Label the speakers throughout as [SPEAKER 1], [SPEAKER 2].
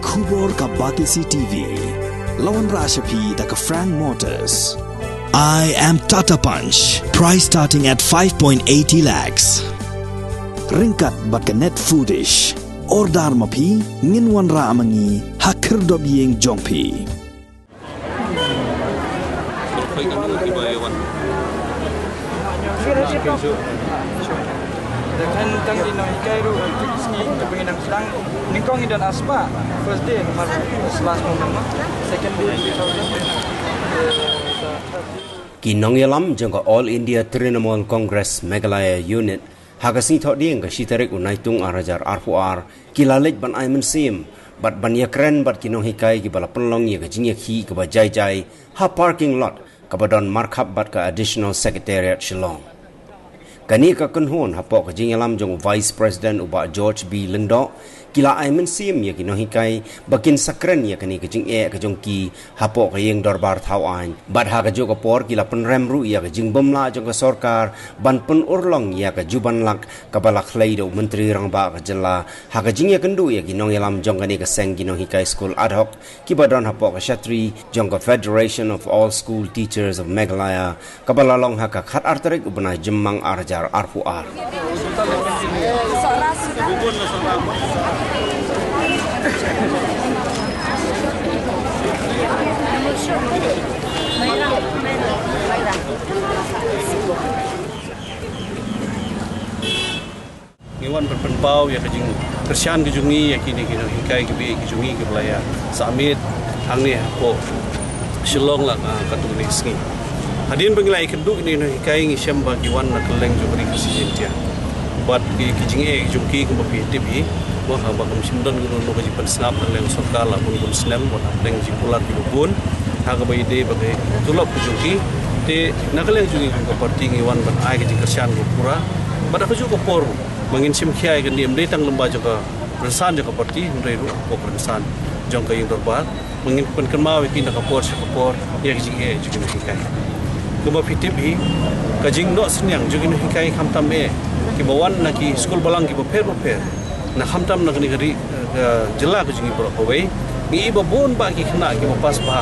[SPEAKER 1] Kubor ka Batisi TV. Lawan Rashapi da ka Frank Motors. I am Tata Punch. Price starting at 5.80 lakhs. Ringkat bat ka Net Foodish. Ordar mapi nginwan ra amangi hakir dob yeng jongpi.
[SPEAKER 2] Dengan kang di Nohikai ru ski jepang indang sedang ningkong dan aspa first day nomor last moment second day 2000
[SPEAKER 3] Kinong yalam jangka All India Trinamool Congress Meghalaya Unit hagasing thok ding ka shitarik unaitung arajar R4R kilalej ban aimen sim bat ban yakren bat kinong hikai ki bala penlong ye ka jingya khi ka ba jai jai ha parking lot ka badon markup bat ka additional secretariat Shillong. Kani ka kunhon hapok ka jingalam jong Vice President uba George B. Lindo kila aimen sim ya kino hikai bakin sakren ya kani ka jing ka jong ki hapok ka yeng dorbar thau ain bad ha ka jo ka por kila penrem ru ya ka jing bomla jong ka sarkar ban pen urlong ya ka juban lak ka balak hlei do menteri rang ba ka jela ha ka jing ya kendu ya kino yalam jong kani ka seng kino hikai school ad hoc ki badon hapok ka shatri jong ka Federation of All School Teachers of Meghalaya ka balalong ha ka khat artarik ubna jemmang arjar R4R.
[SPEAKER 4] Iwan berpenpau ya kajing kersian kejungi ya kini hikai kebi kejungi ke belaya samit angni po Shillong lah katung ni sengi. Hadin bangilai keduk ini hikai ngisem bagi wan nak keleng jubri presiden dia. Buat kejing kejungki kebi tibi wah bakam simdan gunu no kaji pensap keleng sokala pun pun senam buat keleng jipulat bubun haga baide bagi tulap kejungki te nakaleng jungi ke parti ngiwan ban ai kejing kersian pura pada kejuk ke por mangin sim khiai kan diem dei tang lemba joka persan joka parti ndai ru ko persan jong ka yung dorbar mangin pen kenma we kin ka por ya kejing jugin hikai kemba pitibi kajing no senyang jugin hikai khamtam ki bawan na ki school balang ki per na khamtam na kani gari jela kajing pro away ni babon ba ki khna ki pas ba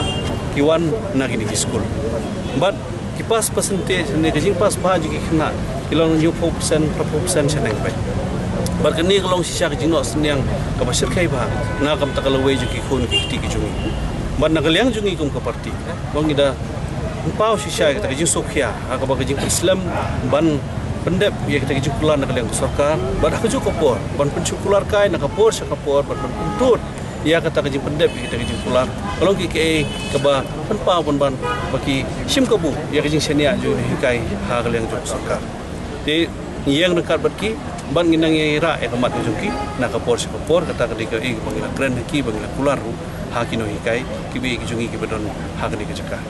[SPEAKER 4] ki wan na ki school but ki pas percentage ne kajing pas ba ji ki khna kilong new 4% seneng bai barkani kalong sisa kajing no senyang ka basir kai ba na kam takalaway ji ki khun ki ti ki jungi ban na kalyang jungi kum ka parti bang ida pau sisa ka kajing sokhia ka ba kajing Islam ban pendep ya kita kajing kular na kalyang sarkar ban ka ju kopor ban pencukular kai na kapor sa kapor ban pentut ya kata kajing pendep kita kajing kular kalau ki ke ba penpau ban baki sim kabu ya kajing senia ju hikai ha kalyang ju sarkar di yang dekat berki ban ginang ira kamat juki na kapor sa kapor kata kadika bangila kren ki bangila kular ha kino hikai kibi kijungi ki bedon ha kadika jaka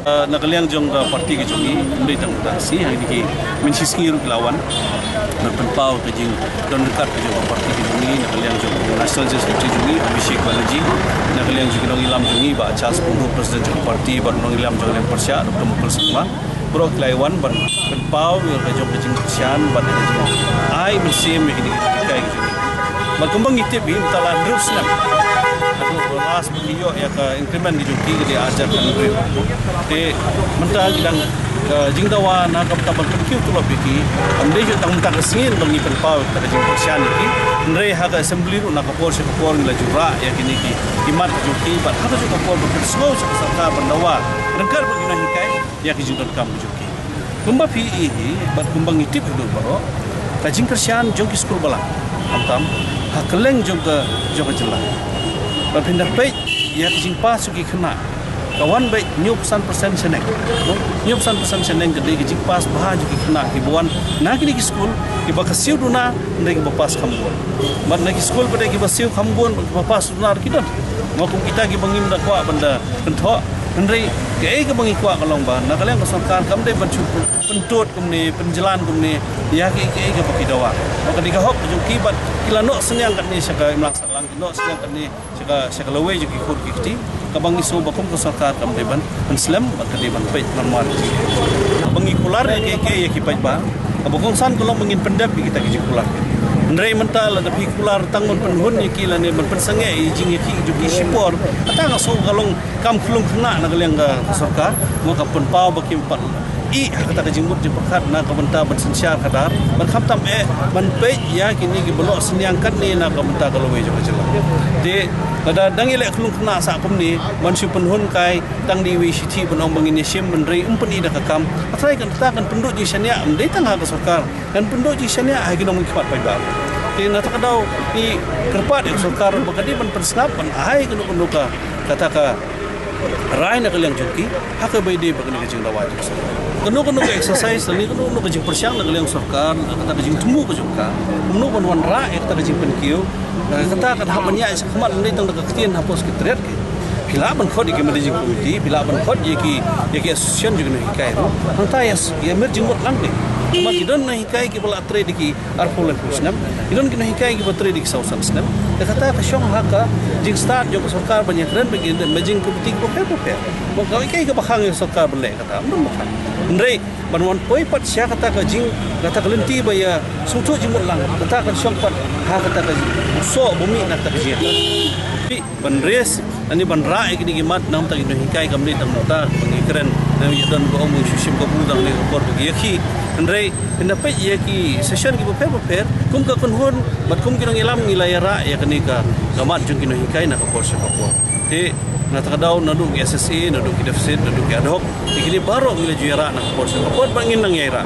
[SPEAKER 4] nakaliang jong parti kijungi ndai tang si ha ki mensiski ru lawan na penpau kajing don dekat kijungi parti kijungi nakaliang jong national justice kijungi Abhishek Banerjee nakaliang jong ilam jungi ba Charles Pundu president jong parti ba nong ilam jong lem persya Dr. Mukul Sukma Bro Klaiwan ban penpau yang kajong kajing kesian ban kajing ai mesim ini kai kijungi berkembang itip bi talan terus nak aku beras beliau ya ke increment di juki dia ajarkan beliau de mentang dan jingdawa na kam tabal kiu tu lebih ande je tang tak singin bangi penpau tak jing persian iki ndre ha ka assembly ru na kapor se kapor ngila jura ya kini ki kimat juki bat ha ju kapor berslo se sarta pendawa rengkar begina hikai ya ki jingdon kam juki kumba pi bat kumbang itip dulu baro kajing persian jong ki skul bala amtam ha keleng juga jelah berpindah baik ya kajing pas suki kena kawan baik nyup 100% seneng nyup 100% seneng gede kajing pas bah juga kena hibuan na kini ki skul ki bakasiu duna ndai ki bapas kambuan mat na ki skul pada ki basiu kambuan bapas duna kita ngokung kita ki bangim da kwa benda kentho ndai ke bangi kwa kalong ba na kaleng kasarkar kam dai ban pentut kumni penjalan kumni ya ke pakidawa maka digahok juki bat kila no senyang kat ni saka imlak salang no senyang kat ni saka lawe juki khur kiti kabangi so bakum kasarkar kam dai ban Islam maka dai ban pait normal bangi kular ke ya ki pait ba kabokong san kalau mengin pendap kita ki kular Ndrai mental ada pikular tangun penhun yaki lane men pensangai jing yaki juki sipor ata ngaso kalong kam khulung khna na galeng ga sarkar mo ka penpau baki pat I kata ka jingmut je pakat na ka benta ban sensiar kadar ban kham tam ban pe ya kini ki belok seniang kat ni na ka benta ka lowe je jela de kada dangi le khulung khna sa kum ni ban si penhun kai tang di wi sithi ban ong bangin sim ban rei umpeni da ka kam atrai kan ta kan penduk ji sania amdei tang ha ka sarkar kan penduk ji sania ha ginong khpat pai ba di na ta kadau ni kerpat ya sarkar bakadi ban persnap ban ai kan nuka kata ka rai na kaliang juki haka bai de bakani ka jing lawaj kanu exercise ni kanu ka jing persiang na kaliang sarkar kata ka jing tumu ka jungka kanu ban wan ra kata ka jing penkiu kata ka hamanya sa khamat ni tang ka ketian hapos ki tret bila ban khod ki managing committee bila ban khod yaki association juga ni kai ro hanta ya mer jing mot lang ni Mak idon na hikai ki bala tre diki arpol kusnam idon ki na hikai ki batre diki sausan snam kata ka syong haka jing start jo sarkar banyak ren bagi majing committee ko pe mo ka hikai ka bakhang sarkar bele kata mun bakhang ndrei banwan poi pat sya kata ka jing kata ka lenti baya sutu jing mot lang kata ka syong pat ha kata ka so bumi na ta ji pi ban res ani ban ra ek ni mat nam ta ki hikai kam ni tang ta bangi keren na yadon ko omu shishim ko budang ni ko bagi yakhi Andrei, pendapat ia ki session ki paper kum ka kunhun bat kum kinong ilam ngilayara ya kenika gamat jung kinong hikai na kapor sa kapor de na takadaw na dug SSA na dug deficit na dug ad hoc ikini baro ngila juyara na kapor sa kapor bangin nang yaira